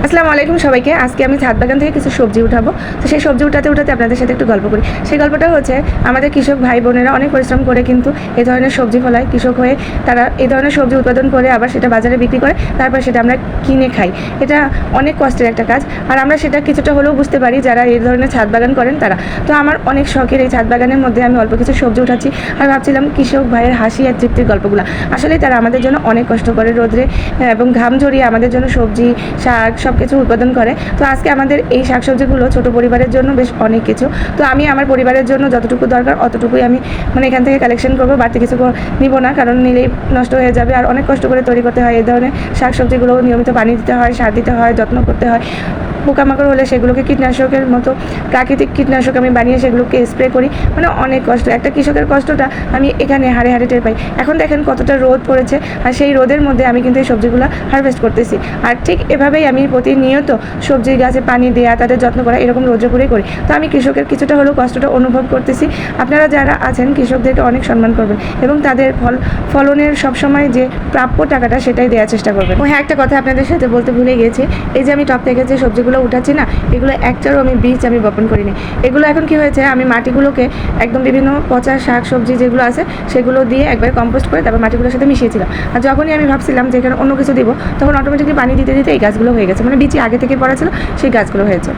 আসসালামু আলাইকুম সবাইকে। আজকে আমি ছাদ বাগান থেকে কিছু সবজি উঠাবো। তো সেই সবজি উঠাতে আপনাদের সাথে একটু গল্প করি। সেই গল্পটা হচ্ছে আমাদের কৃষক ভাই বোনেরা অনেক পরিশ্রম করে কিন্তু এই ধরনের সবজি ফলায়। কৃষক হয়ে তারা এই ধরনের সবজি উৎপাদন করে আবার সেটা বাজারে বিক্রি করে, তারপর সেটা আমরা কিনে খাই। এটা অনেক কষ্টের একটা কাজ, আর আমরা সেটা কিছুটা হলেও বুঝতে পারি যারা এই ধরনের ছাদ বাগান করেন তারা। তো আমার অনেক শখের এই ছাদ বাগানের মধ্যে আমি অল্প কিছু সবজি উঠাচ্ছি, আর ভাবছিলাম কৃষক ভাইয়ের হাসি আর তৃপ্তির গল্পগুলো। আসলেই তারা আমাদের জন্য অনেক কষ্ট করে রোদ্রে এবং ঘাম ঝরিয়ে আমাদের জন্য সবজি শাক সব কিছু উৎপাদন করে। তো আজকে আমাদের এই শাকসবজিগুলো ছোটো পরিবারের জন্য বেশ অনেক কিছু। তো আমি আমার পরিবারের জন্য যতটুকু দরকার অতটুকুই আমি এখান থেকে কালেকশন করবো, বাড়তি কিছু নিব না, কারণ নিলেই নষ্ট হয়ে যাবে। আর অনেক কষ্ট করে তৈরি করতে হয় এই ধরনের শাকসবজিগুলো। নিয়মিত পানি দিতে হয়, সার দিতে হয়, যত্ন করতে হয়। পোকামাকড় হলে সেগুলোকে কীটনাশকের মতো প্রাকৃতিক কীটনাশক আমি বানিয়ে সেগুলোকে স্প্রে করি। অনেক কষ্ট, একটা কৃষকের কষ্টটা আমি এখানে হাড়ে হাড়ে টের পাই। এখন দেখেন কতটা রোদ পড়েছে, আর সেই রোদের মধ্যে আমি কিন্তু এই সবজিগুলো হারভেস্ট করতেছি। আর ঠিক এভাবেই আমি প্রতিনিয়ত সবজির গাছে পানি দেওয়া, তাদের যত্ন করা, এরকম রোদ্র করেই করি। তো আমি কৃষকের কিছুটা হলেও কষ্টটা অনুভব করতেছি। আপনারা যারা আছেন কৃষকদেরকে অনেক সম্মান করবেন এবং তাদের ফলনের সবসময় যে প্রাপ্য টাকাটা সেটাই দেওয়ার চেষ্টা করবেন। হ্যাঁ, একটা কথা আপনাদের সাথে বলতে ভুলে গিয়েছি। এই যে আমি টপ থেকে যে সবজিগুলো উঠাচ্ছি না, এগুলো একটারও আমি বীজ আমি বপন করিনি। এগুলো এখন কি হয়েছে, আমি মাটিগুলোকে একদম বিভিন্ন পচা শাক সবজি যেগুলো আছে সেগুলো দিয়ে একবার কম্পোস্ট করে তারপর মাটিগুলোর সাথে মিশিয়েছিলাম। আর যখনই আমি ভাবছিলাম যে এখানে অন্য কিছু দিব, তখন অটোমেটিকলি পানি দিতে দিতে এই গাছগুলো হয়ে গেছে। বীজ আগে থেকে পড়া ছিল, সেই গাছগুলো হয়েছে।